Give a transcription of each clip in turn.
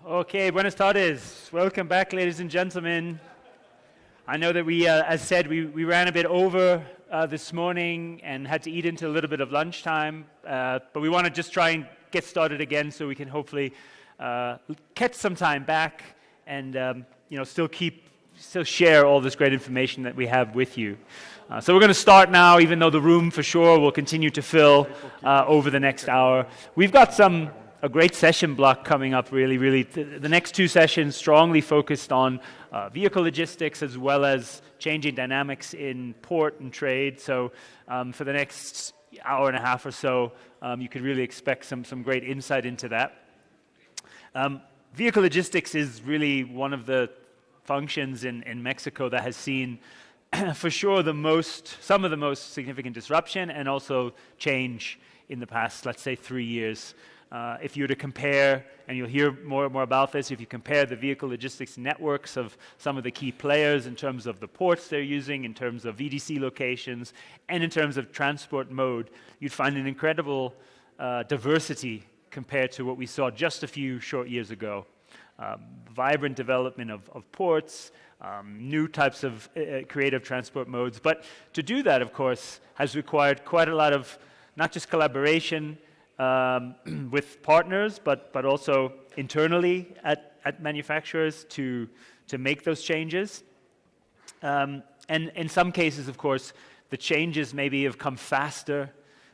Okay, buenas tardes. Welcome back, ladies and gentlemen. I know that we, as said, we ran a bit over this morning and had to eat into a little bit of lunchtime, but we want to just try and get started again so we can hopefully catch some time back and still share all this great information that we have with you. So we're going to start now, even though the room for sure will continue to fill over the next hour. We've got a great session block coming up, really. The next two sessions strongly focused on vehicle logistics as well as changing dynamics in port and trade. So for the next hour and a half or so, you could really expect some great insight into that. Vehicle logistics is really one of the functions in Mexico that has seen for sure some of the most significant disruption and also change in the past, let's say, 3 years. If you were to compare, and you'll hear more about this, if you compare the vehicle logistics networks of some of the key players in terms of the ports they're using, in terms of VDC locations, and in terms of transport mode, you'd find an incredible diversity compared to what we saw just a few short years ago. Vibrant development of ports, new types of creative transport modes. But to do that, of course, has required quite a lot of not just collaboration with partners, but also internally at manufacturers to make those changes. And in some cases, of course, the changes maybe have come faster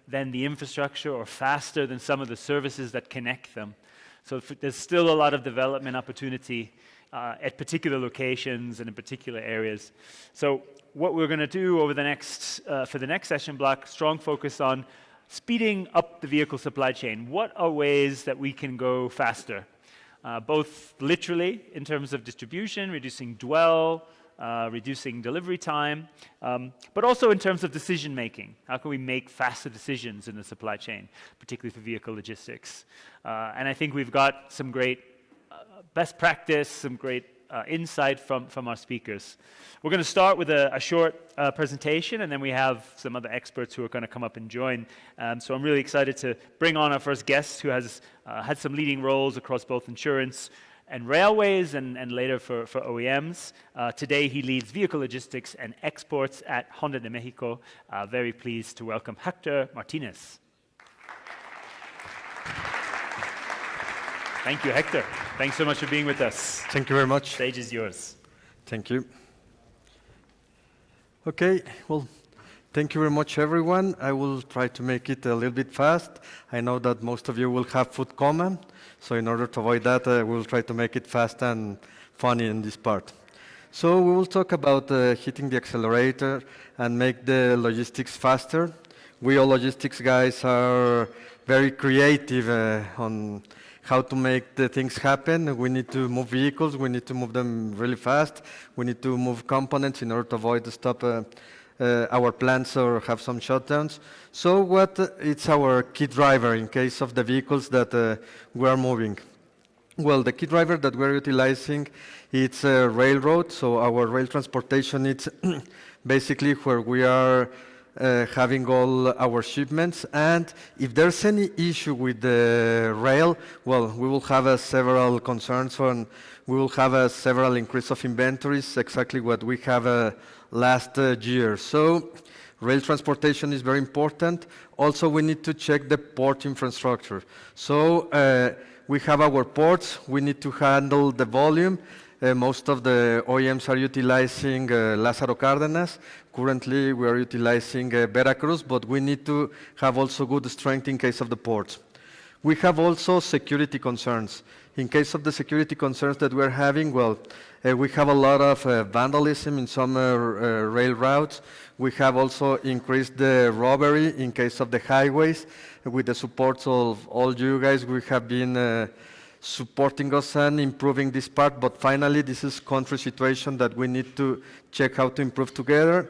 than the infrastructure or faster than some of the services that connect them. So there's still a lot of development opportunity at particular locations and in particular areas. So what we're going to do over the next, for the next session block, strong focus on speeding up the vehicle supply chain. What are ways that we can go faster? Both literally in terms of distribution, reducing dwell, reducing delivery time, but also in terms of decision making. How can we make faster decisions in the supply chain, particularly for vehicle logistics? And I think we've got some great best practice, some great insight from our speakers. We're going to start with a short presentation, and then we have some other experts who are going to come up and join. So I'm really excited to bring on our first guest, who has had some leading roles across both insurance and railways, and later for OEMs. Today he leads vehicle logistics and exports at Honda de Mexico. Very pleased to welcome Hector Martinez. Thank you, Hector. Thanks so much for being with us. Thank you very much. Stage is yours. Thank you. Okay, well, thank you very much, everyone. I will try to make it a little bit fast. I know that most of you will have food coma, so in order to avoid that, we'll try to make it fast and funny in this part. So we will talk about hitting the accelerator and make the logistics faster. We all logistics guys are very creative on how to make the things happen. We need to move vehicles, we need to move them really fast, we need to move components in order to avoid to stop our plants or have some shutdowns. So what is our key driver in case of the vehicles that we are moving? Well, the key driver that we're utilizing, it's railroad, so our rail transportation, it's basically where we are having all our shipments, and if there's any issue with the rail, well, we will have several concerns and we will have several increase of inventories, exactly what we have last year. So rail transportation is very important. Also, we need to check the port infrastructure. So we have our ports, we need to handle the volume. Most of the OEMs are utilizing Lázaro Cárdenas. Currently, we are utilizing Veracruz, but we need to have also good strength in case of the ports. We have also security concerns. In case of the security concerns that we're having, well, we have a lot of vandalism in some rail routes. We have also increased the robbery in case of the highways. With the support of all you guys, we have been supporting us and improving this part, but finally this is country situation that we need to check how to improve together,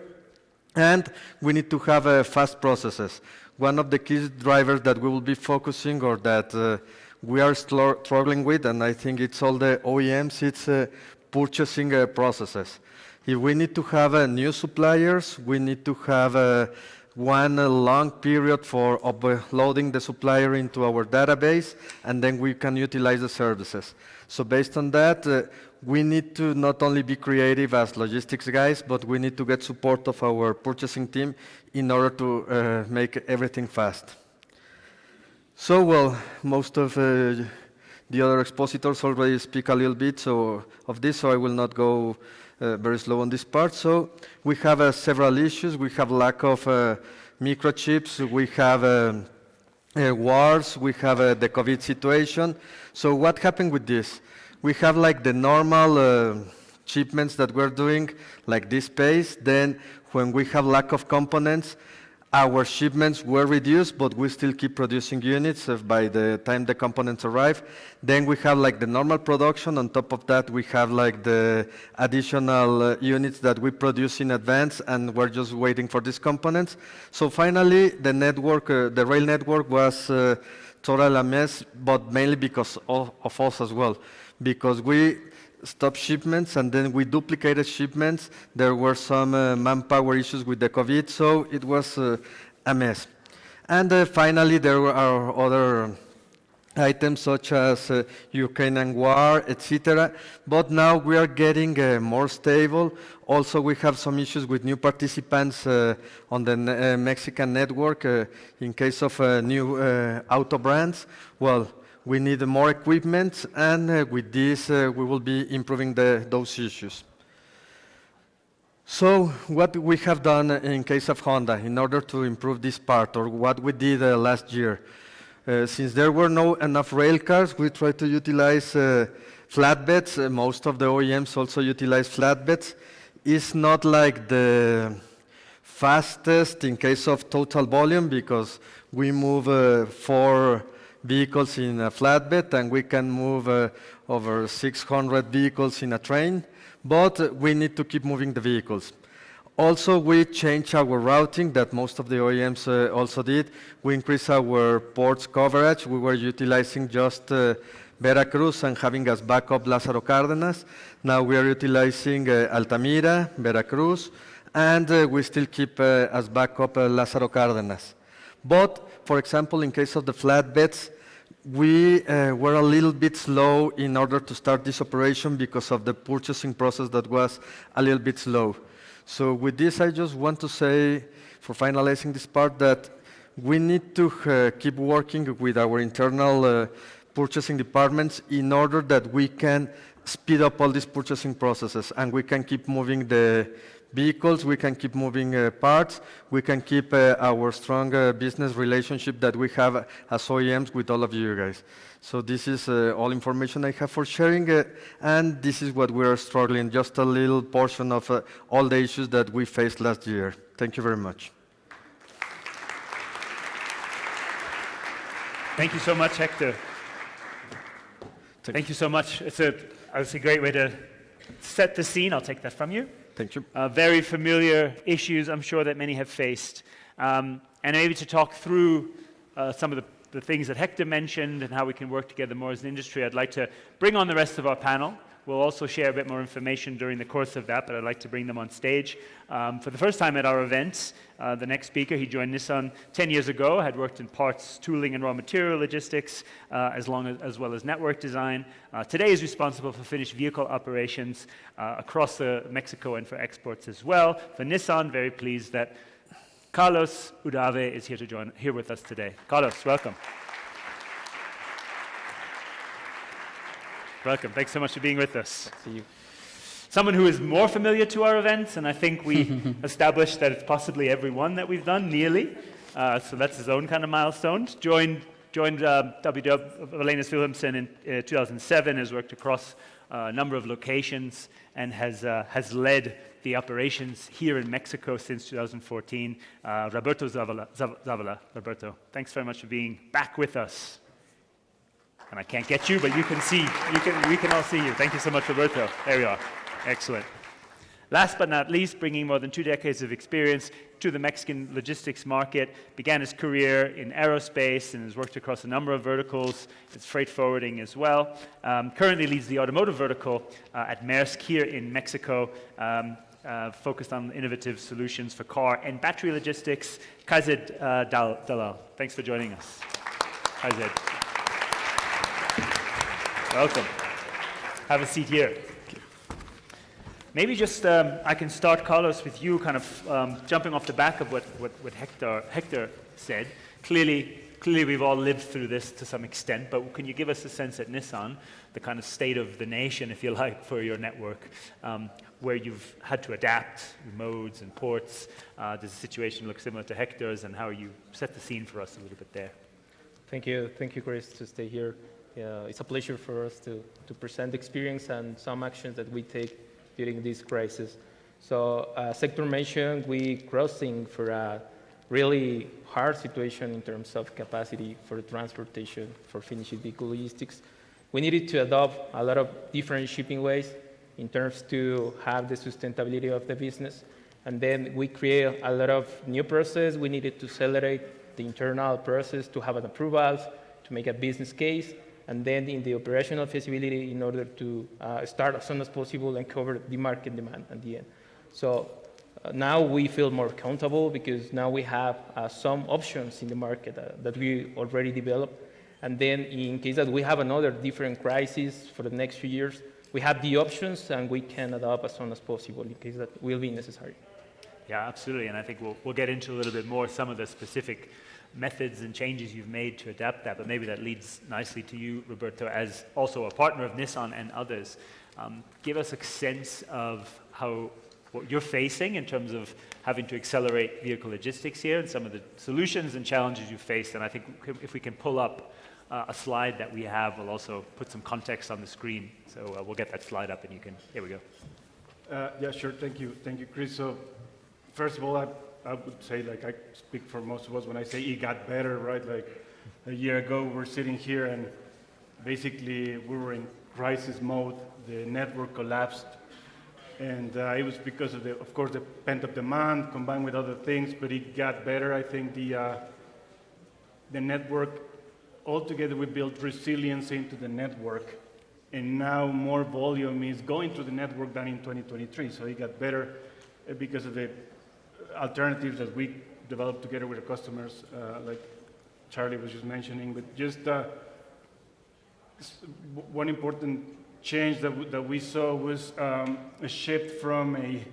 and we need to have fast processes. One of the key drivers that we will be focusing or that we are struggling with, and I think it's all the OEMs, it's purchasing processes. If we need to have new suppliers, we need to have one long period for uploading the supplier into our database, and then we can utilize the services. So based on that, we need to not only be creative as logistics guys, but we need to get support of our purchasing team in order to make everything fast. So, well, most of the other expositors already speak a little bit of this, so I will not go very slow on this part. So we have several issues. We have lack of microchips. We have wars. We have the COVID situation. So what happened with this? We have like the normal shipments that we're doing, like this pace. Then when we have lack of components, our shipments were reduced, but we still keep producing units by the time the components arrive. Then we have like the normal production. On top of that, we have like the additional units that we produce in advance, and we're just waiting for these components. So finally, the network, the rail network was total a mess, but mainly because of us as well. Because we stopped shipments and then we duplicated shipments. There were some manpower issues with the COVID, so it was a mess. And finally, there are other items such as Ukrainian war, etc. But now we are getting more stable. Also, we have some issues with new participants on the Mexican network in case of new auto brands. Well, we need more equipment, and with this, we will be improving those issues. So what we have done in case of Honda in order to improve this part, or what we did last year. Since there were no enough rail cars, we tried to utilize flatbeds. Most of the OEMs also utilize flatbeds. It's not like the fastest in case of total volume, because we move 4 vehicles in a flatbed, and we can move over 600 vehicles in a train, but we need to keep moving the vehicles. Also, we changed our routing that most of the OEMs also did. We increased our ports coverage. We were utilizing just Veracruz and having as backup Lázaro Cárdenas. Now we are utilizing Altamira, Veracruz, and we still keep as backup Lázaro Cárdenas. But, for example, in case of the flatbeds, we were a little bit slow in order to start this operation because of the purchasing process that was a little bit slow. So with this, I just want to say, for finalizing this part, that we need to keep working with our internal purchasing departments in order that we can speed up all these purchasing processes, and we can keep moving the vehicles, we can keep moving parts, we can keep our strong business relationship that we have as OEMs with all of you guys. So this is all information I have for sharing, and this is what we are struggling, just a little portion of all the issues that we faced last year. Thank you very much. Thank you so much, Hector. Thank you so much. It's a great way to set the scene. I'll take that from you. Thank you. Very familiar issues, I'm sure, that many have faced. And maybe to talk through some of the things that Hector mentioned and how we can work together more as an industry, I'd like to bring on the rest of our panel. We'll also share a bit more information during the course of that, but I'd like to bring them on stage. For the first time at our events, the next speaker, he joined Nissan 10 years ago, had worked in parts, tooling, and raw material logistics, as well as network design. Today is responsible for finished vehicle operations across Mexico and for exports as well. For Nissan, very pleased that Carlos Udave is here with us today. Carlos, welcome. Welcome. Thanks so much for being with us. See you. Someone who is more familiar to our events, and I think we established that it's possibly every one that we've done, nearly. So that's his own kind of milestone. Joined Wallenius Wilhelmsen in 2007, has worked across a number of locations, and has led the operations here in Mexico since 2014. Roberto Zavala. Roberto, thanks very much for being back with us. And I can't get you, but you can see. We can all see you. Thank you so much, Roberto. There we are. Excellent. Last but not least, bringing more than 2 decades of experience to the Mexican logistics market, began his career in aerospace and has worked across a number of verticals. It's freight forwarding as well. Currently leads the automotive vertical at Maersk here in Mexico. focused on innovative solutions for car and battery logistics, Kazed Dalal. Thanks for joining us. Kazed. Welcome. Have a seat here. Maybe just I can start, Carlos, with you kind of jumping off the back of what Hector said. Clearly we've all lived through this to some extent, but can you give us a sense at Nissan, the kind of state of the nation, if you like, for your network, where you've had to adapt modes and ports? Does the situation look similar to Hector's, and how you set the scene for us a little bit there? Thank you, Chris, to stay here. It's a pleasure for us to present the experience and some actions that we take during this crisis. So, Sector mentioned, we crossing for a really hard situation in terms of capacity for transportation for finished vehicle logistics. We needed to adopt a lot of different shipping ways in terms to have the sustainability of the business. And then we create a lot of new process. We needed to accelerate the internal process to have an approvals, to make a business case, and then in the operational feasibility in order to start as soon as possible and cover the market demand at the end. So now we feel more accountable because now we have some options in the market that we already developed. And then in case that we have another different crisis for the next few years, we have the options and we can adapt as soon as possible in case that will be necessary. Yeah, absolutely. And I think we'll get into a little bit more some of the specific methods and changes you've made to adapt that, but maybe that leads nicely to you, Roberto, as also a partner of Nissan and others. Give us a sense of what you're facing in terms of having to accelerate vehicle logistics here and some of the solutions and challenges you faced. And I think if we can pull up a slide that we have, we'll also put some context on the screen. So we'll get that slide up and here we go. Yeah, sure. Thank you, Chris. So first of all, I would say, like, I speak for most of us when I say it got better, right? Like a year ago, we're sitting here and basically we were in crisis mode. The network collapsed. And it was because of course, the pent-up demand combined with other things, but it got better. I think the network, altogether we built resilience into the network, and now more volume is going through the network than in 2023. So it got better because of the alternatives that we developed together with the customers, like Charlie was just mentioning. But just one important change that we saw was a shift from a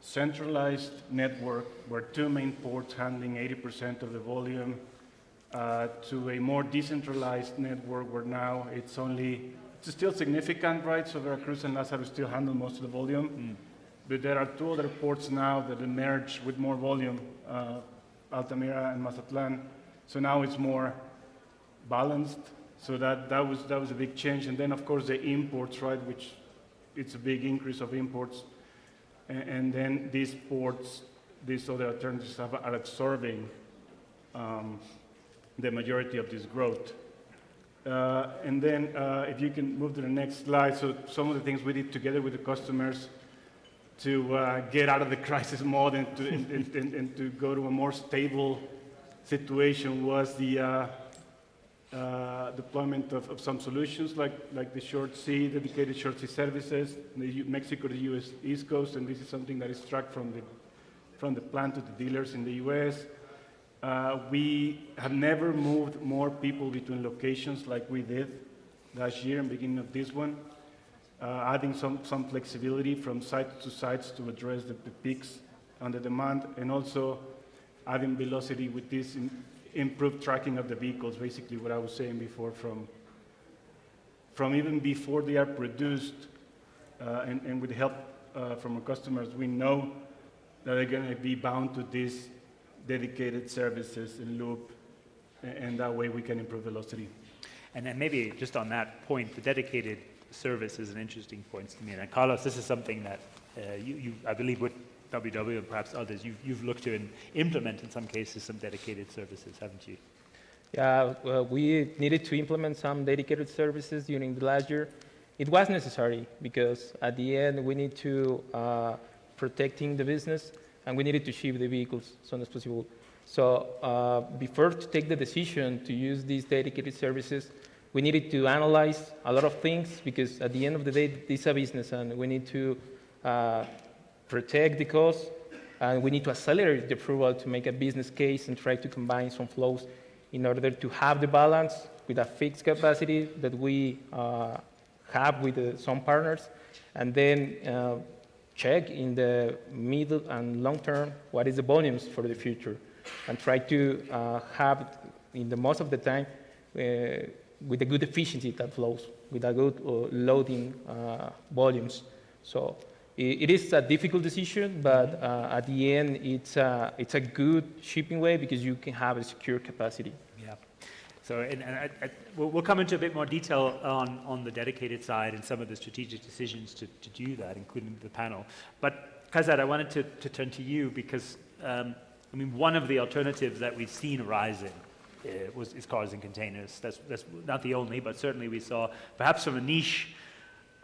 centralized network where two main ports handling 80% of the volume to a more decentralized network where now it's still significant, right? So Veracruz and Lázaro still handle most of the volume. But there are two other ports now that emerge with more volume, Altamira and Mazatlan. So now it's more balanced. So that was a big change. And then, of course, the imports, right, which it's a big increase of imports. And then these ports, these other alternatives are absorbing the majority of this growth. And then if you can move to the next slide. So some of the things we did together with the customers to get out of the crisis mode and to go to a more stable situation was the deployment of some solutions like the dedicated short sea services, Mexico to the US East Coast, and this is something that is tracked from the plant to the dealers in the US. We have never moved more people between locations like we did last year and beginning of this one. Adding some flexibility from site to sites to address the peaks on the demand, and also adding velocity with this improved tracking of the vehicles, basically what I was saying before, from even before they are produced, and with help from our customers, we know that they're going to be bound to these dedicated services in loop, and that way we can improve velocity. And then maybe just on that point, the dedicated service is an interesting point to me. And Carlos, this is something that you I believe with WW and perhaps others, you've looked to and implement in some cases some dedicated services, haven't you? Yeah, we needed to implement some dedicated services during the last year. It was necessary because at the end we need to protecting the business and we needed to ship the vehicles as soon as possible. So before to take the decision to use these dedicated services, we needed to analyze a lot of things because at the end of the day, this is a business and we need to protect the cost, and we need to accelerate the approval to make a business case and try to combine some flows in order to have the balance with a fixed capacity that we have with some partners, and then check in the middle and long term what is the volumes for the future, and try to have in the most of the time with a good efficiency that flows, with a good loading volumes. So it is a difficult decision, but at the end, it's a good shipping way because you can have a secure capacity. Yeah. So we'll come into a bit more detail on the dedicated side and some of the strategic decisions to do that, including the panel. But Kazad, I wanted to turn to you because, I mean, one of the alternatives that we've seen arising is cars and containers. That's not the only, but certainly we saw perhaps from a niche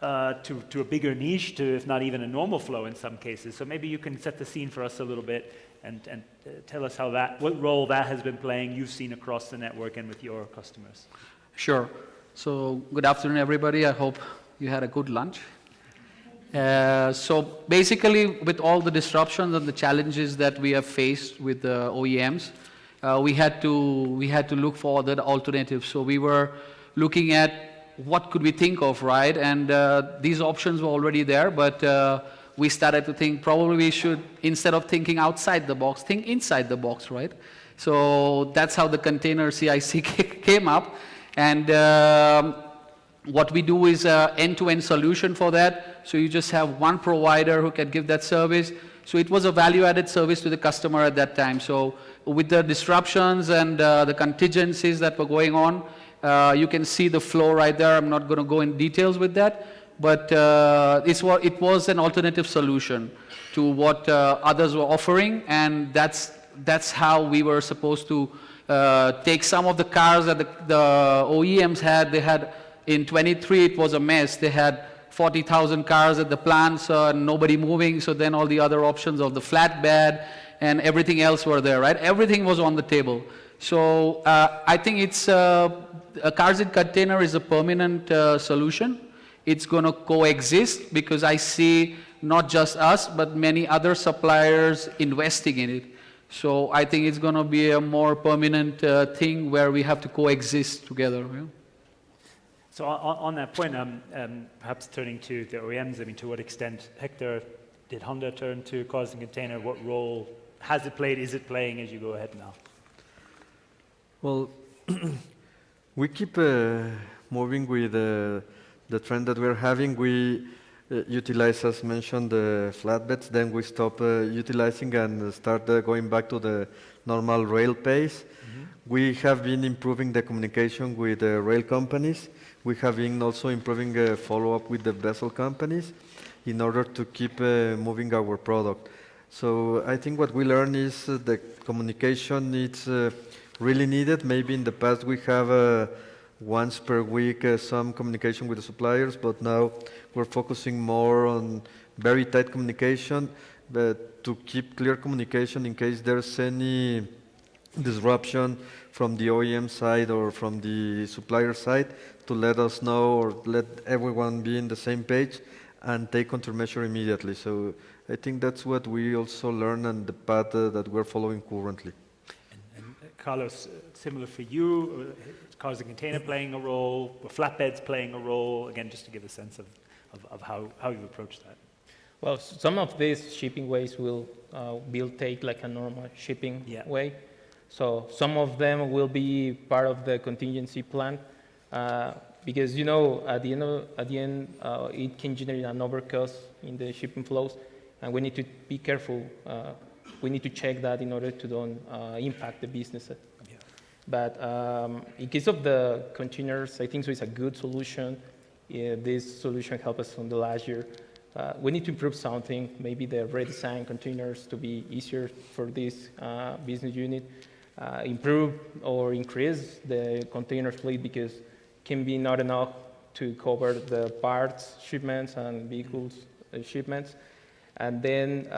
to a bigger niche to, if not even a normal flow in some cases. So maybe you can set the scene for us a little bit and tell us what role that has been playing you've seen across the network and with your customers. Sure. So good afternoon, everybody. I hope you had a good lunch. So basically, with all the disruptions and the challenges that we have faced with the OEMs, we had to look for other alternatives. So we were looking at what could we think of, right? And these options were already there, but we started to think probably we should, instead of thinking outside the box, think inside the box, right? So that's how the container CIC came up. And what we do is an end-to-end solution for that. So you just have one provider who can give that service. So it was a value-added service to the customer at that time. So with the disruptions and the contingencies that were going on, you can see the flow right there. I'm not going to go in details with that. But it was an alternative solution to what others were offering. And that's how we were supposed to take some of the cars that the OEMs had. They had, in 23, it was a mess. They had 40,000 cars at the plants, nobody moving. So then all the other options of the flatbed and everything else were there, right? Everything was on the table. So I think it's a cars and container is a permanent solution. It's going to coexist because I see not just us, but many other suppliers investing in it. So I think it's going to be a more permanent thing where we have to coexist together. Yeah? So on that point, perhaps turning to the OEMs, I mean, to what extent, Hector, did Honda turn to cars and container? What role has it played? Is it playing as you go ahead now? Well, we keep moving with the trend that we're having. We utilize, as mentioned, the flatbeds. Then we stop utilizing and start going back to the normal rail pace. Mm-hmm. We have been improving the communication with the rail companies. We have been also improving follow-up with the vessel companies in order to keep moving our product. So I think what we learned is the communication is really needed. Maybe in the past we have once per week some communication with the suppliers, but now we're focusing more on very tight communication, but to keep clear communication in case there's any disruption from the OEM side or from the supplier side, to let us know or let everyone be in the same page and take countermeasure immediately. So I think that's what we also learn and the path that we're following currently. And Carlos, similar for you, cars and container playing a role, flatbeds playing a role, again, just to give a sense of how you approach that. Well, some of these shipping ways will take like a normal shipping way. So some of them will be part of the contingency plan because, you know, at the end, it can generate an overcost in the shipping flows, and we need to be careful. We need to check that in order to don't impact the business. Yeah. But in case of the containers, I think so it's a good solution. This solution helped us on the last year. We need to improve something, maybe the redesign containers to be easier for this business unit. Improve or increase the container fleet because it can be not enough to cover the parts shipments and vehicles shipments. And then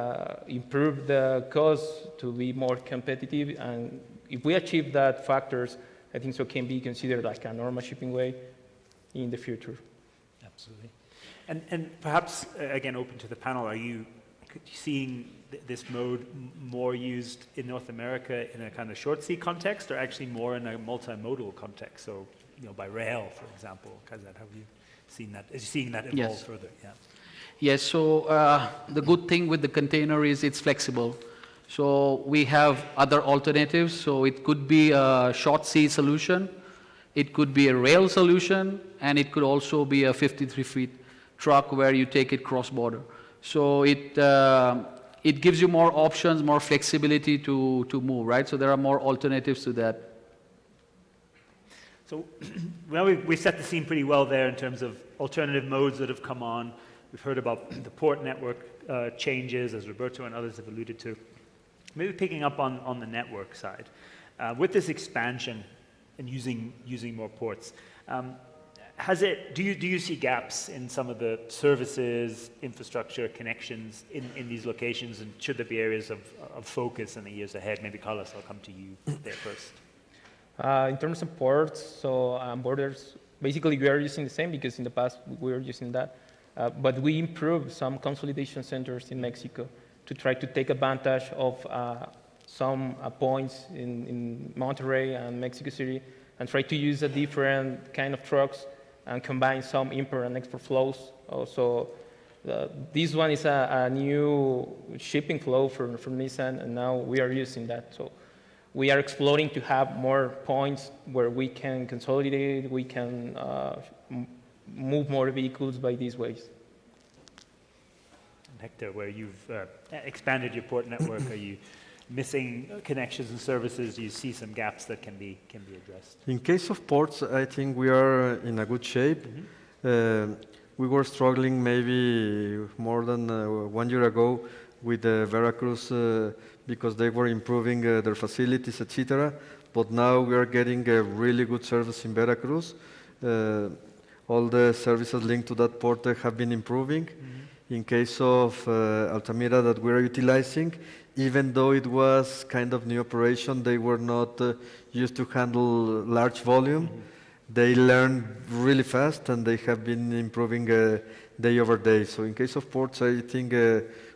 improve the cost to be more competitive. And if we achieve that factors, I think so can be considered like a normal shipping way in the future. Absolutely. And perhaps, again, open to the panel, are you seeing this mode more used in North America in a kind of short sea context, or actually more in a multimodal context? So, by rail, for example. Have you seen that? Is you seeing that evolve Yes. further? Yeah. Yes, so the good thing with the container is it's flexible. So we have other alternatives. So it could be a short sea solution, it could be a rail solution, and it could also be a 53 feet truck where you take it cross-border. So it gives you more options, more flexibility to move, right? So there are more alternatives to that. So, well, we set the scene pretty well there in terms of alternative modes that have come on. We've heard about the port network changes, as Roberto and others have alluded to. Maybe picking up on the network side. With this expansion and using more ports, do you see gaps in some of the services, infrastructure, connections in these locations, and should there be areas of focus in the years ahead? Maybe Carlos, I'll come to you there first. In terms of ports, so borders, basically we are using the same because in the past we were using that. But we improved some consolidation centers in Mexico to try to take advantage of some points in Monterrey and Mexico City and try to use a different kind of trucks and combine some import and export flows. Also, this one is a new shipping flow from Nissan, and now we are using that. So we are exploring to have more points where we can consolidate, we can move more vehicles by these ways. And Hector, where you've expanded your port network, are you missing connections and services? Do you see some gaps that can be addressed? In case of ports, I think we are in a good shape. We were struggling maybe more than 1 year ago with Veracruz because they were improving their facilities, etc. But now we are getting a really good service in Veracruz. All the services linked to that port have been improving. In case of Altamira that we are utilizing, even though it was kind of new operation, they were not used to handle large volume. They learned really fast and they have been improving day over day. So in case of ports, I think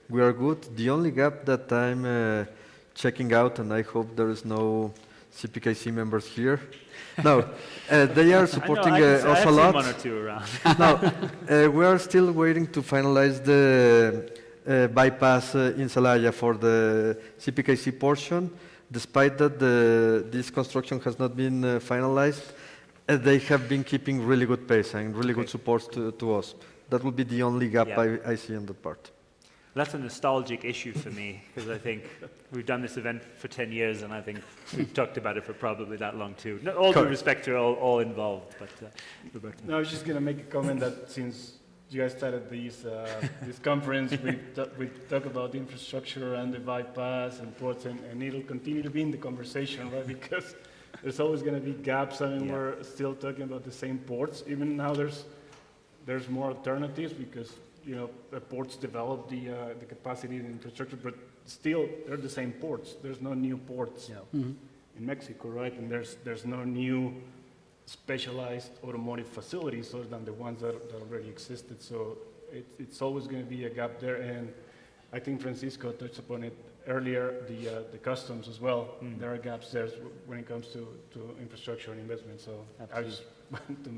we are good. The only gap that I'm checking out, and I hope there is no CPKC members here. No, they are supporting us a lot. One or two around. No, we are still waiting to finalize the bypass in Celaya for the CPKC portion. Despite that, this construction has not been finalized, they have been keeping really good pace and really good support to us. That will be the only gap I see on that part. That's a nostalgic issue for me, because I think we've done this event for 10 years, and I think we've talked about it for probably that long too. All due respect to all involved, but Roberto. No, I was just going to make a comment that since you guys started this conference, we talk about the infrastructure and the bypass and ports, and it'll continue to be in the conversation, right? Because there's always going to be gaps. I mean, we're still talking about the same ports. Even now, there's more alternatives because the ports develop the capacity and infrastructure, but still they're the same ports. There's no new ports in Mexico, right? And there's no new specialized automotive facilities other than the ones that already existed. So it's always going to be a gap there. And I think Francisco touched upon it earlier, the customs as well. There are gaps there when it comes to infrastructure and investment. So I just wanted to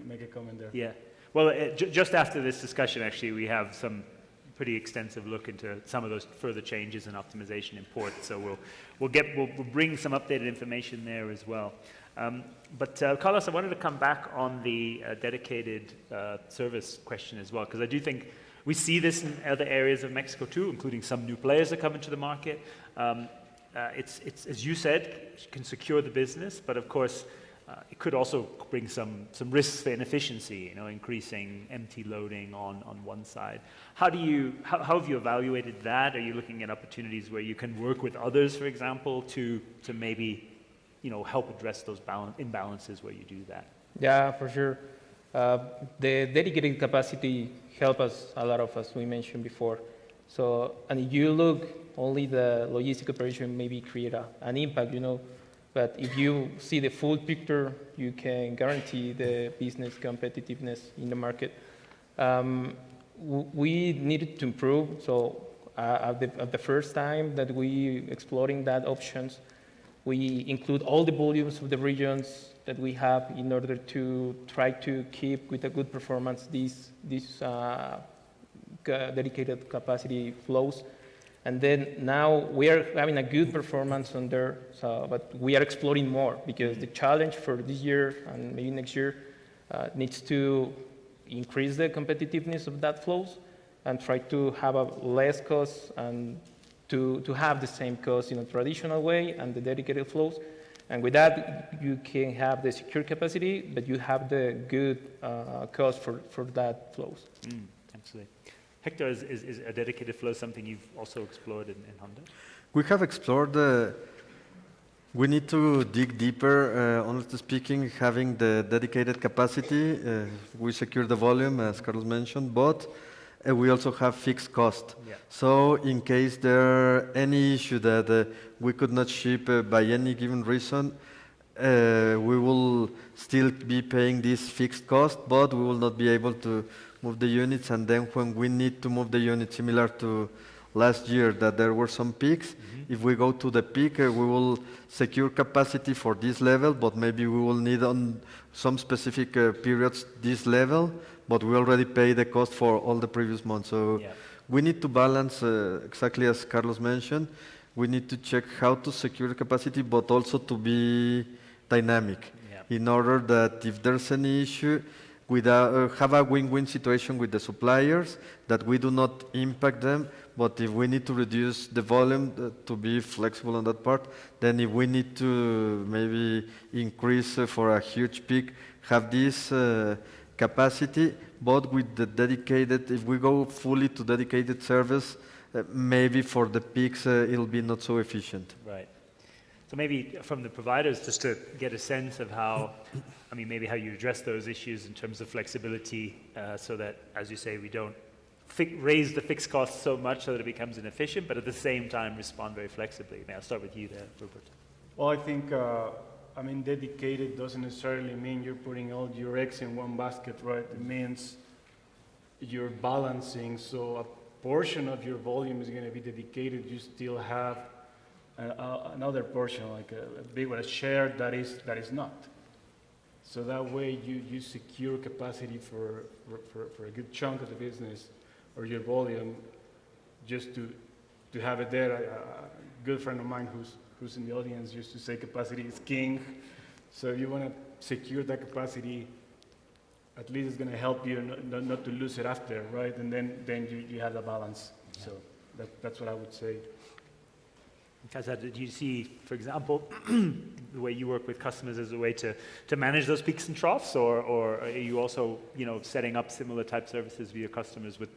make a comment there. Yeah. Well, just after this discussion, actually, we have some pretty extensive look into some of those further changes and optimization in ports. So we'll bring some updated information there as well. But Carlos, I wanted to come back on the dedicated service question as well, because I do think we see this in other areas of Mexico too, including some new players that come into the market. It's as you said, can secure the business, but of course, it could also bring some risks for inefficiency, increasing empty loading on one side. How have you evaluated that? Are you looking at opportunities where you can work with others, for example, to maybe help address those imbalances where you do that? Yeah, for sure. The dedicated capacity help us a lot of, as we mentioned before. So, and if you look, only the logistic operation maybe create an impact, But if you see the full picture, you can guarantee the business competitiveness in the market. We needed to improve. So at the first time that we exploring that options, we include all the volumes of the regions that we have in order to try to keep with a good performance these dedicated capacity flows. And then now we are having a good performance on there, but we are exploring more because the challenge for this year and maybe next year needs to increase the competitiveness of that flows and try to have a less cost and to have the same cost in a traditional way and the dedicated flows. And with that, you can have the secure capacity, but you have the good cost for that flows. Absolutely. Hector, is a dedicated flow something you've also explored in Honda? We have explored. We need to dig deeper. Honestly speaking, having the dedicated capacity, we secure the volume, as Carlos mentioned, but we also have fixed cost. Yeah. So in case there any issue that we could not ship by any given reason, we will still be paying this fixed cost, but we will not be able to move the units. And then when we need to move the units, similar to last year, that there were some peaks, if we go to the peak, we will secure capacity for this level, but maybe we will need on some specific periods this level, but we already pay the cost for all the previous months. So we need to balance, exactly as Carlos mentioned, we need to check how to secure the capacity, but also to be dynamic in order that if there's any issue, have a win-win situation with the suppliers, that we do not impact them, but if we need to reduce the volume, to be flexible on that part, then if we need to maybe increase for a huge peak, have this capacity, but with the dedicated, if we go fully to dedicated service, maybe for the peaks, it'll be not so efficient. Right. So maybe from the providers, just to get a sense of how, I mean, maybe how you address those issues in terms of flexibility, so that, as you say, we don't raise the fixed costs so much so that it becomes inefficient, but at the same time respond very flexibly. May I start with you there, Rupert? Well, I think, I mean, dedicated doesn't necessarily mean you're putting all your eggs in one basket, right? It means you're balancing, so a portion of your volume is going to be dedicated. You still have another portion, like a big one, a share that is not. So that way you secure capacity for a good chunk of the business or your volume, just to have it there. A good friend of mine who's in the audience used to say capacity is king. So you want to secure that capacity, at least it's going to help you not to lose it after, right? And then you have the balance. So that's what I would say. Kaza, did you see, for example, the way you work with customers as a way to manage those peaks and troughs, or are you also, setting up similar type services with your customers with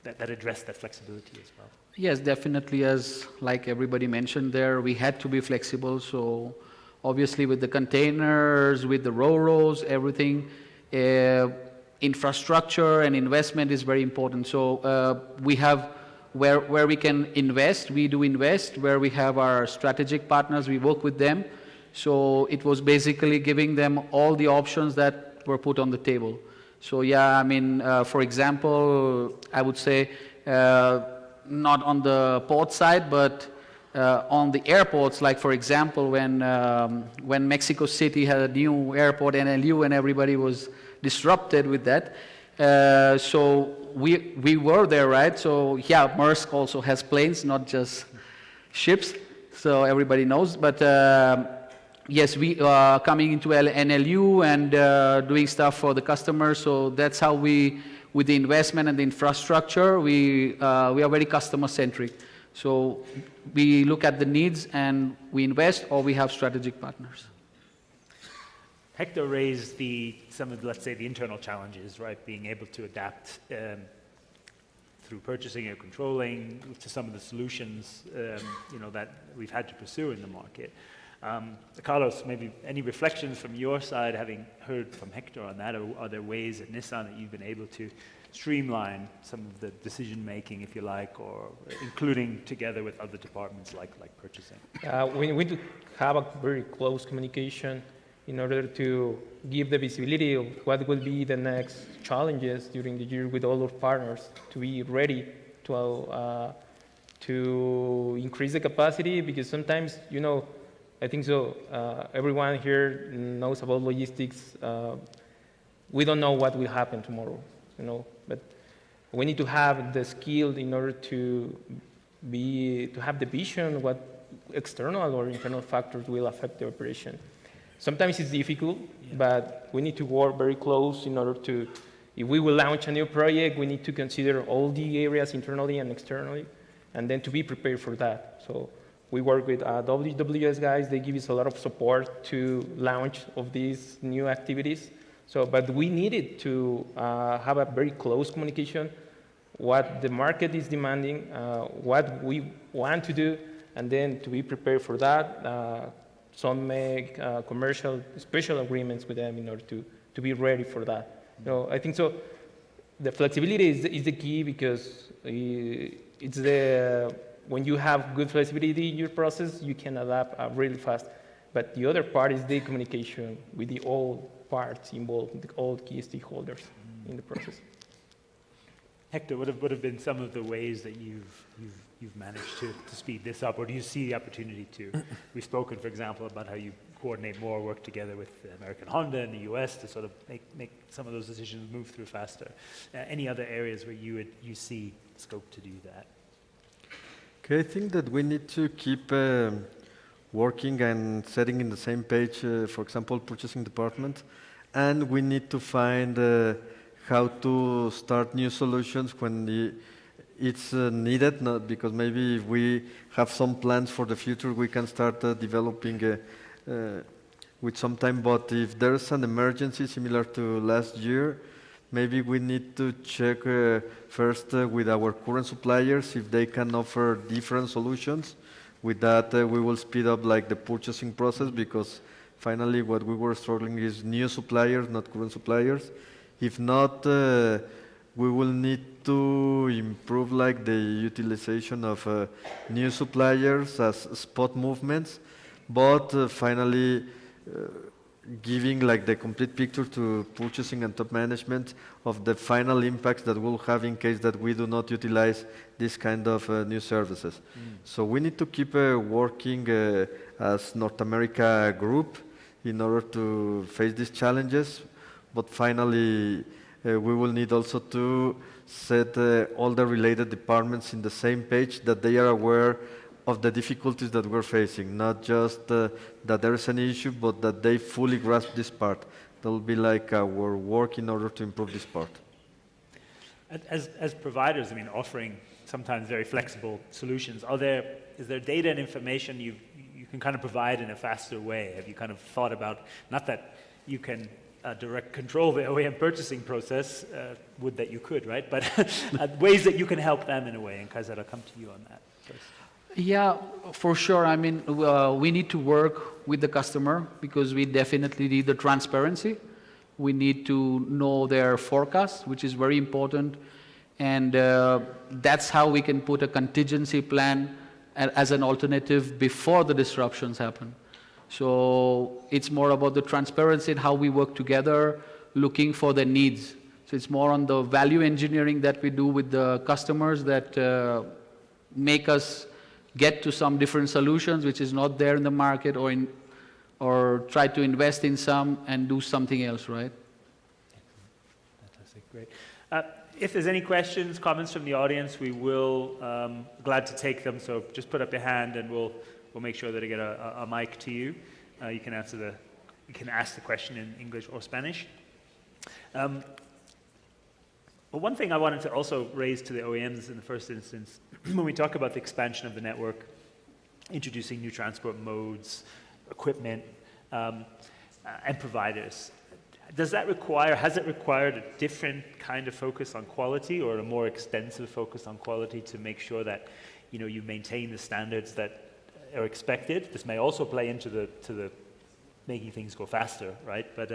that address that flexibility as well? Yes, definitely. As like everybody mentioned there, we had to be flexible. So obviously with the containers, with the ro-ros, everything, infrastructure and investment is very important. So we have where we can invest, we do invest. Where we have our strategic partners, we work with them. So it was basically giving them all the options that were put on the table. So yeah, I mean, for example, I would say not on the port side, but on the airports. Like for example, when Mexico City had a new airport, NLU, and everybody was disrupted with that. So we were there, right? So yeah, Maersk also has planes, not just ships. So everybody knows. But yes, we are coming into NLU and doing stuff for the customers. So that's how we, with the investment and the infrastructure, we are very customer centric. So we look at the needs and we invest, or we have strategic partners. Hector raised some of, let's say, the internal challenges, right? Being able to adapt through purchasing or controlling to some of the solutions, that we've had to pursue in the market. Carlos, maybe any reflections from your side, having heard from Hector on that, or are there ways at Nissan that you've been able to streamline some of the decision making, if you like, or including together with other departments like purchasing? We need to have a very close communication in order to give the visibility of what will be the next challenges during the year with all our partners, to be ready to to increase the capacity, because sometimes, I think so, everyone here knows about logistics. We don't know what will happen tomorrow, but we need to have the skill in order to have the vision what external or internal factors will affect the operation. Sometimes it's difficult, but we need to work very close in order to, if we will launch a new project, we need to consider all the areas internally and externally, and then to be prepared for that. So we work with WWS guys. They give us a lot of support to launch of these new activities. So, but we needed to have a very close communication, what the market is demanding, what we want to do, and then to be prepared for that. Some make commercial special agreements with them in order to be ready for that. I think so. The flexibility is the key, because it's when you have good flexibility in your process, you can adapt really fast. But the other part is the communication with the all parts involved, all key stakeholders in the process. Hector, what have been some of the ways that you've managed to speed this up, or do you see the opportunity to? We've spoken, for example, about how you coordinate more, work together with American Honda in the US to sort of make some of those decisions move through faster. Any other areas where you see scope to do that? Okay, I think that we need to keep working and setting in the same page, for example, purchasing department, and we need to find how to start new solutions when it's needed, not because maybe if we have some plans for the future, we can start developing with some time, but if there's an emergency similar to last year, maybe we need to check first with our current suppliers if they can offer different solutions. With that, we will speed up the purchasing process, because finally what we were struggling is new suppliers, not current suppliers. If not, we will need to improve the utilization of new suppliers as spot movements, but finally giving the complete picture to purchasing and top management of the final impacts that we'll have in case that we do not utilize this kind of new services. So we need to keep working as North America group in order to face these challenges, but finally we will need also to set all the related departments in the same page, that they are aware of the difficulties that we're facing, not just that there is an issue, but that they fully grasp this part. That will be our work in order to improve this part. As providers, offering sometimes very flexible solutions, is there data and information you can kind of provide in a faster way? Have you kind of thought about, not that you can direct control the OEM purchasing process, would that you could, right? But ways that you can help them in a way, and Kaiser, I'll come to you on that first. Yeah, for sure. We need to work with the customer, because we definitely need the transparency. We need to know their forecast, which is very important. And that's how we can put a contingency plan as an alternative before the disruptions happen. So it's more about the transparency and how we work together, looking for their needs. So it's more on the value engineering that we do with the customers that make us get to some different solutions which is not there in the market, or try to invest in some and do something else, right? Fantastic, great. If there's any questions, comments from the audience, we will glad to take them. So just put up your hand, and we'll make sure that I get a mic to you. You can ask the question in English or Spanish. But one thing I wanted to also raise to the OEMs in the first instance, when we talk about the expansion of the network, introducing new transport modes, equipment, and providers, has it required a different kind of focus on quality, or a more extensive focus on quality, to make sure that you maintain the standards that are expected? This may also play into the making things go faster, right? But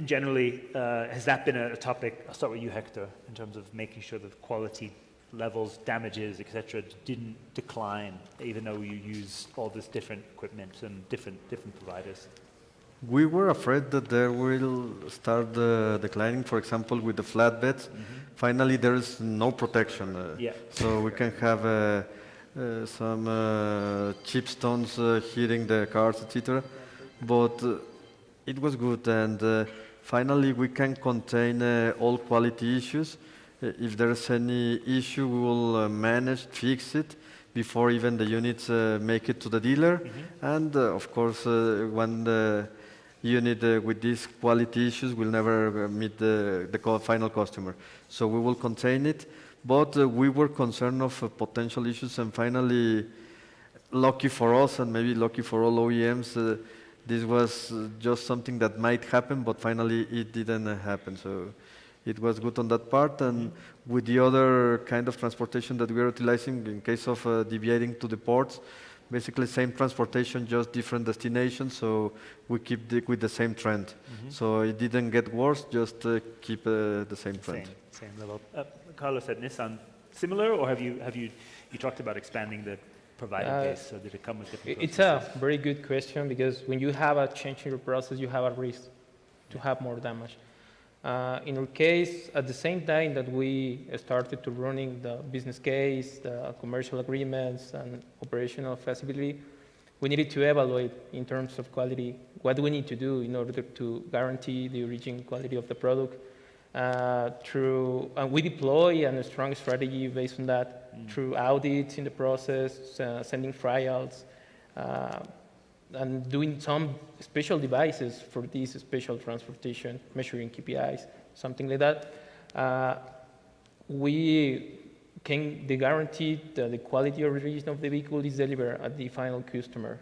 generally, has that been a topic? I'll start with you, Hector, in terms of making sure that quality levels, damages, etc., didn't decline, even though you use all this different equipment and different providers. We were afraid that they will start declining, for example, with the flatbeds, finally there is no protection. Yeah. So we can have some chipstones hitting the cars, etc. But it was good, and finally we can contain all quality issues. If there is any issue, we will manage, fix it before even the units make it to the dealer. And of course, when the unit with these quality issues will never meet the final customer. So we will contain it, but we were concerned of potential issues, and finally, lucky for us and maybe lucky for all OEMs, this was just something that might happen, but finally it didn't happen. So it was good on that part. And with the other kind of transportation that we are utilizing, in case of deviating to the ports, basically same transportation, just different destinations. So we keep with the same trend. So it didn't get worse, just keep the same trend. Same level. Carlos, at Nissan, similar, or have you talked about expanding the provider base? So did it come with different It's processes? a very good question, because when you have a change in your process, you have a risk to have more damage. In our case, at the same time that we started to running the business case, the commercial agreements, and operational feasibility, we needed to evaluate in terms of quality what we need to do in order to guarantee the origin quality of the product. We deploy a strong strategy based on that through audits in the process, sending trials, and doing some special devices for this special transportation, measuring KPIs, something like that. We can guarantee that the quality or origin of the vehicle is delivered at the final customer.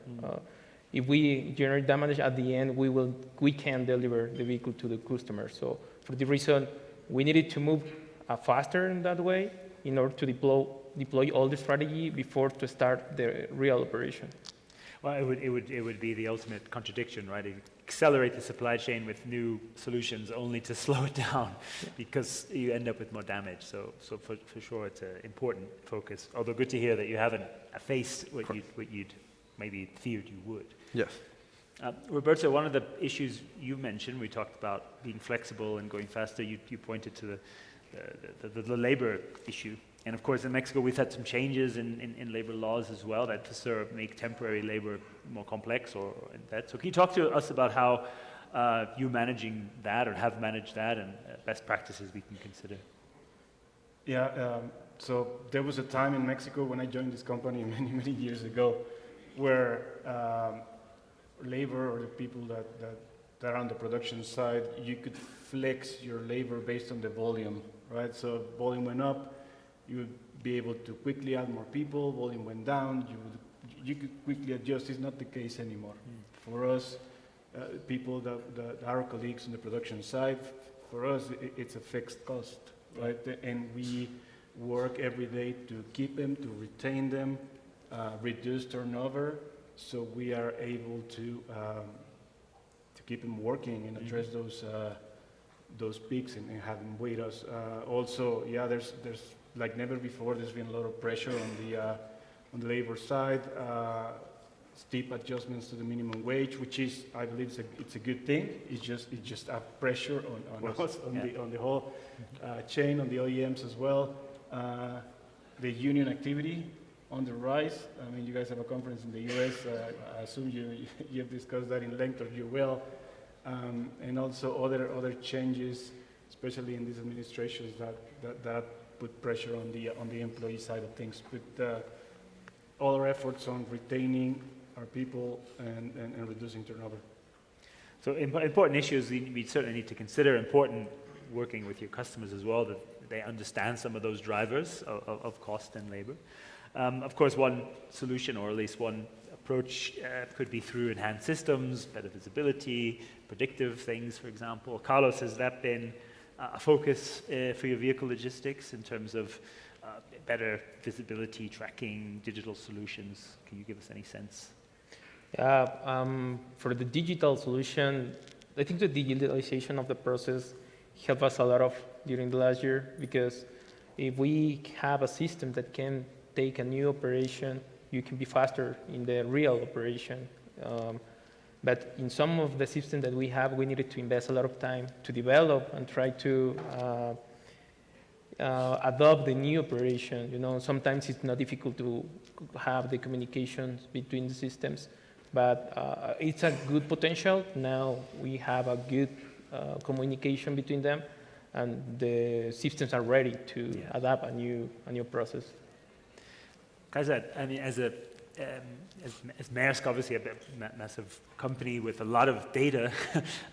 If we generate damage at the end, we can deliver the vehicle to the customer. So for the reason, we needed to move faster in that way in order to deploy all the strategy before to start the real operation. Well, it would be the ultimate contradiction, right? Accelerate the supply chain with new solutions only to slow it down, because you end up with more damage. So for sure, it's an important focus. Although good to hear that you haven't faced what you'd maybe feared you would. Yes. Roberto, one of the issues you mentioned, we talked about being flexible and going faster. You pointed to the labor issue. And of course, in Mexico, we've had some changes in labor laws as well that make temporary labor more complex or that. So can you talk to us about how you're managing that, or have managed that, and best practices we can consider? Yeah, so there was a time in Mexico when I joined this company many years ago where labor, or the people that are on the production side, you could flex your labor based on the volume, right? So if volume went up, you would be able to quickly add more people. Volume went down, you could quickly adjust. It's not the case anymore. For us, people that our colleagues on the production side, for us, it's a fixed cost, right? And we work every day to keep them, to retain them, reduce turnover, so we are able to keep them working and address those peaks and have them wait us. Also, yeah, there's like never before. There's been a lot of pressure on the labor side. Steep adjustments to the minimum wage, which is, I believe, it's a good thing. It's just a pressure on us, on the whole chain, on the OEMs as well. The union activity on the rise. I mean, you guys have a conference in the U.S. I assume you've discussed that in length, or you will. And also other changes, especially in these administrations, that put pressure on the employee side of things. But all our efforts on retaining our people and reducing turnover. So important issues we certainly need to consider. Important working with your customers as well, that they understand some of those drivers of cost and labor. Of course, one solution, or at least one approach, could be through enhanced systems, better visibility, predictive things, for example. Carlos, has that been a focus for your vehicle logistics in terms of better visibility, tracking, digital solutions? Can you give us any sense? For the digital solution, I think the digitalization of the process helped us a lot during the last year, because if we have a system that can take a new operation, you can be faster in the real operation. But in some of the systems that we have, we needed to invest a lot of time to develop and try to adopt the new operation. You know, sometimes it's not difficult to have the communications between the systems, but it's a good potential. Now we have a good communication between them, and the systems are ready to adapt a new process. Guys, I mean, as Maersk, obviously a massive company with a lot of data,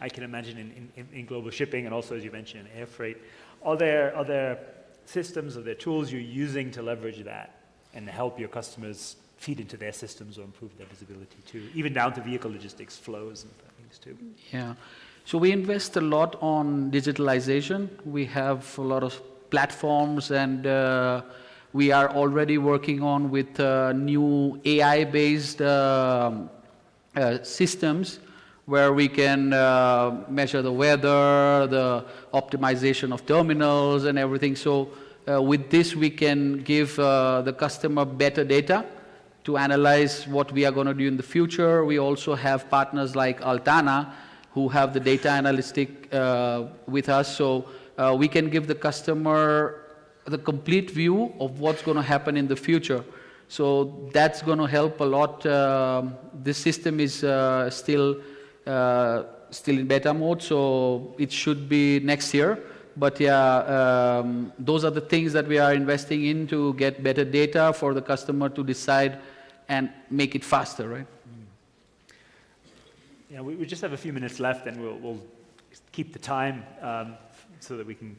I can imagine in global shipping, and also, as you mentioned, in air freight. Are there systems, are there tools you're using to leverage that and help your customers feed into their systems or improve their visibility too, even down to vehicle logistics flows and things too? Yeah. So we invest a lot on digitalization. We have a lot of platforms, and we are already working on with new AI-based systems where we can measure the weather, the optimization of terminals and everything. So with this, we can give the customer better data to analyze what we are going to do in the future. We also have partners like Altana who have the data analytic with us. So we can give the customer the complete view of what's going to happen in the future. So that's going to help a lot. This system is still in beta mode, so it should be next year. But yeah, those are the things that we are investing in to get better data for the customer to decide and make it faster, right? Yeah, we just have a few minutes left, and we'll keep the time so that we can,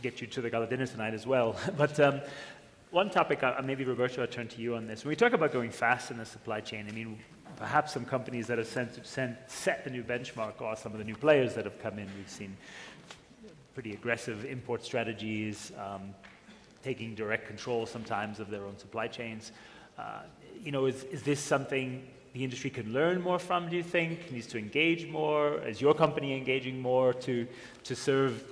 get you to the gala dinner tonight as well. But one topic, maybe Roberto, I'll turn to you on this. When we talk about going fast in the supply chain, I mean, perhaps some companies that have set the new benchmark are some of the new players that have come in. We've seen pretty aggressive import strategies, taking direct control sometimes of their own supply chains. Is this something the industry can learn more from, do you think? Needs to engage more? Is your company engaging more to serve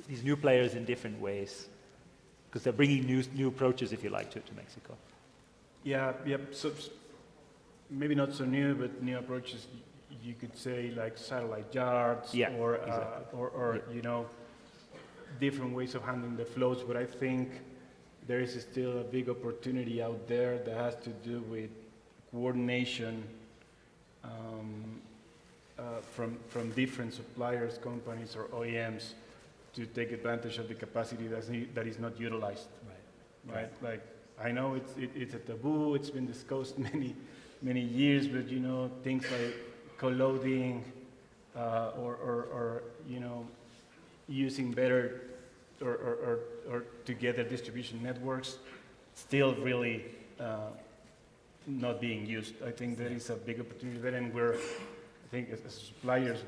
these new players in different ways? Because they're bringing new approaches, if you like, to Mexico. Yeah. So maybe not so new, but new approaches. You could say like satellite yards, or exactly. Different ways of handling the flows. But I think there is still a big opportunity out there that has to do with coordination from different suppliers, companies, or OEMs to take advantage of the capacity that is not utilized. Right. Like I know it's a taboo. It's been discussed many years, but things like co-loading or using better or together distribution networks still really not being used. I think there is a big opportunity there, and I think as suppliers,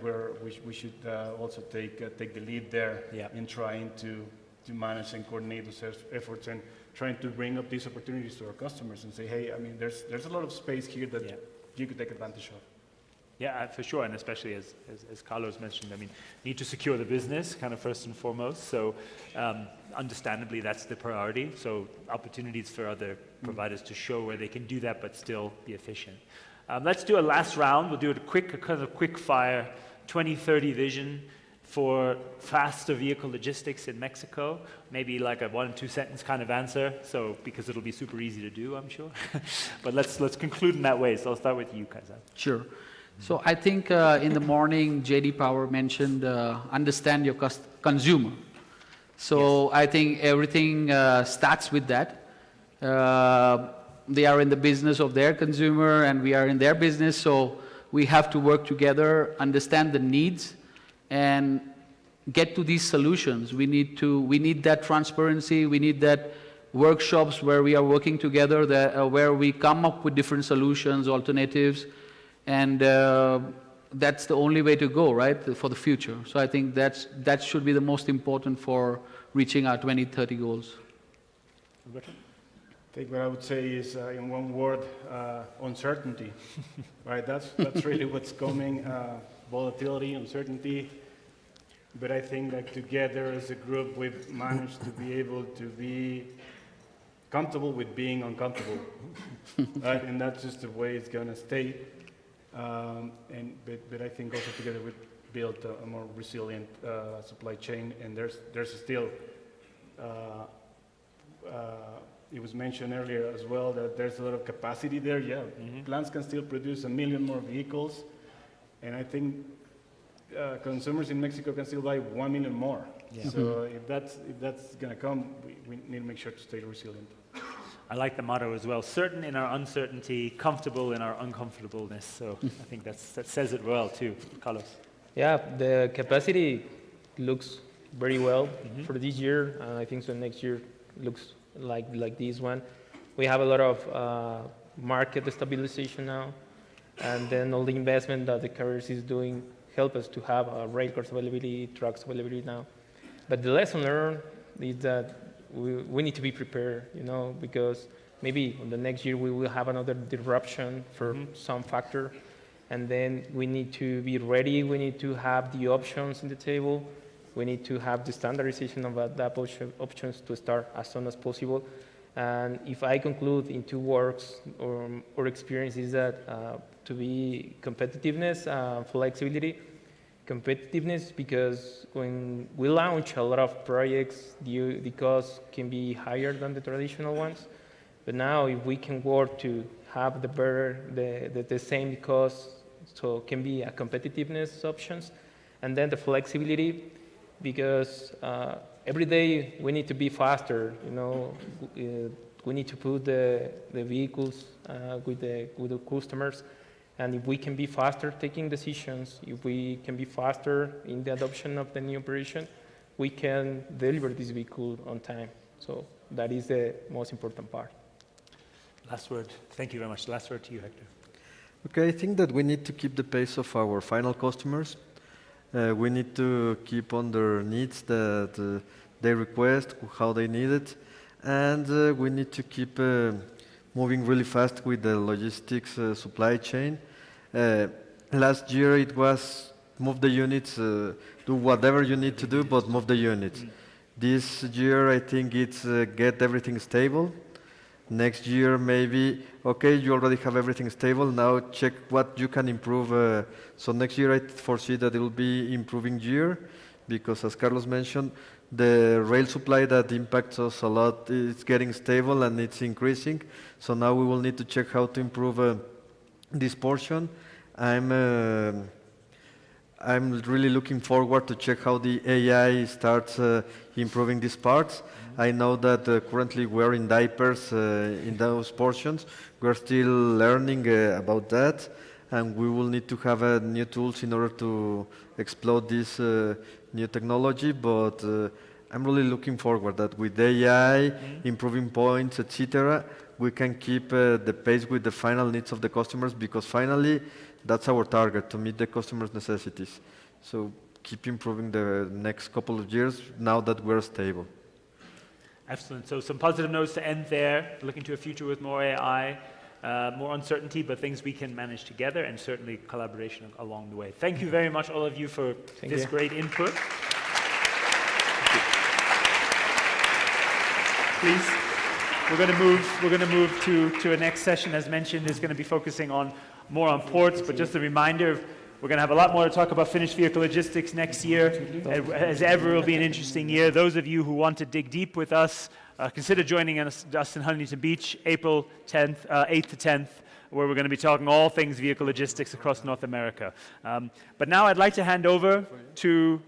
we should also take the lead there in trying to manage and coordinate those efforts and trying to bring up these opportunities to our customers and say, hey, I mean, there's a lot of space here that you could take advantage of. Yeah, for sure, and especially as Carlos mentioned, I mean, you need to secure the business kind of first and foremost. So understandably, that's the priority. So opportunities for other providers to show where they can do that but still be efficient. Let's do a last round. We'll do a quick fire 2030 vision for faster vehicle logistics in Mexico. Maybe like a 1 or 2 sentence kind of answer. So because it'll be super easy to do, I'm sure. But let's conclude in that way. So I'll start with you, Kaizen. Sure. So I think in the morning, JD Power mentioned understand your consumer. So I think everything starts with that. They are in the business of their consumer, and we are in their business. So we have to work together, understand the needs, and get to these solutions. We need that transparency. We need that workshops where we are working together, where we come up with different solutions, alternatives. And that's the only way to go, right, for the future. So I think that should be the most important for reaching our 2030 goals. I think what I would say is, in one word, uncertainty. Right? That's really what's coming. Volatility, uncertainty. But I think that together as a group, we've managed to be able to be comfortable with being uncomfortable. Right? And that's just the way it's going to stay. But I think also together we've built a more resilient supply chain, and there's still it was mentioned earlier as well that there's a lot of capacity there. Yeah, plants can still produce 1 million more vehicles, and I think consumers in Mexico can still buy 1 million more. Yeah. So if that's going to come, we need to make sure to stay resilient. I like the motto as well, certain in our uncertainty, comfortable in our uncomfortableness. So I think that says it well too. Carlos. Yeah, the capacity looks very well for this year. I think so next year looks like this one. We have a lot of market stabilization now, and then all the investment that the carriers is doing help us to have rail cars availability, trucks availability now. But the lesson learned is that we need to be prepared, because maybe in the next year we will have another disruption for some factor, and then we need to be ready. We need to have the options in the table. We need to have the standardization of that options to start as soon as possible. And if I conclude in 2 words or experiences that to be competitiveness, flexibility. Competitiveness, because when we launch a lot of projects, the cost can be higher than the traditional ones. But now, if we can work to have the same cost, so can be a competitiveness options, and then the flexibility, because every day we need to be faster. We need to put the vehicles with the customers. And if we can be faster taking decisions, if we can be faster in the adoption of the new operation, we can deliver this vehicle on time. So that is the most important part. Last word. Thank you very much. Last word to you, Hector. Okay, I think that we need to keep the pace of our final customers. We need to keep on their needs that they request, how they need it. And we need to keep moving really fast with the logistics supply chain. Last year it was move the units, do whatever you need to do, but move the units. This year I think it's get everything stable. Next year maybe, okay, you already have everything stable, now check what you can improve. So next year I foresee that it will be improving year, because as Carlos mentioned, the rail supply that impacts us a lot is getting stable and it's increasing. So now we will need to check how to improve this portion. I'm really looking forward to check how the AI starts improving these parts. I know that currently we're in diapers in those portions. We're still learning about that, and we will need to have new tools in order to explore this new technology. But I'm really looking forward that with AI, improving points, etc., we can keep the pace with the final needs of the customers, because finally that's our target, to meet the customers' necessities. So keep improving the next couple of years now that we're stable. Excellent. So some positive notes to end there. Looking to a future with more AI, more uncertainty, but things we can manage together, and certainly collaboration along the way. Thank you very much, all of you, for this great input. Please. We're going to move to a next session. As mentioned, is going to be focusing more on ports. But just a reminder, we're going to have a lot more to talk about finished vehicle logistics next year. As ever, it will be an interesting year. Those of you who want to dig deep with us, consider joining us in Huntington Beach, April 8th to 10th, where we're going to be talking all things vehicle logistics across North America. But now I'd like to hand over to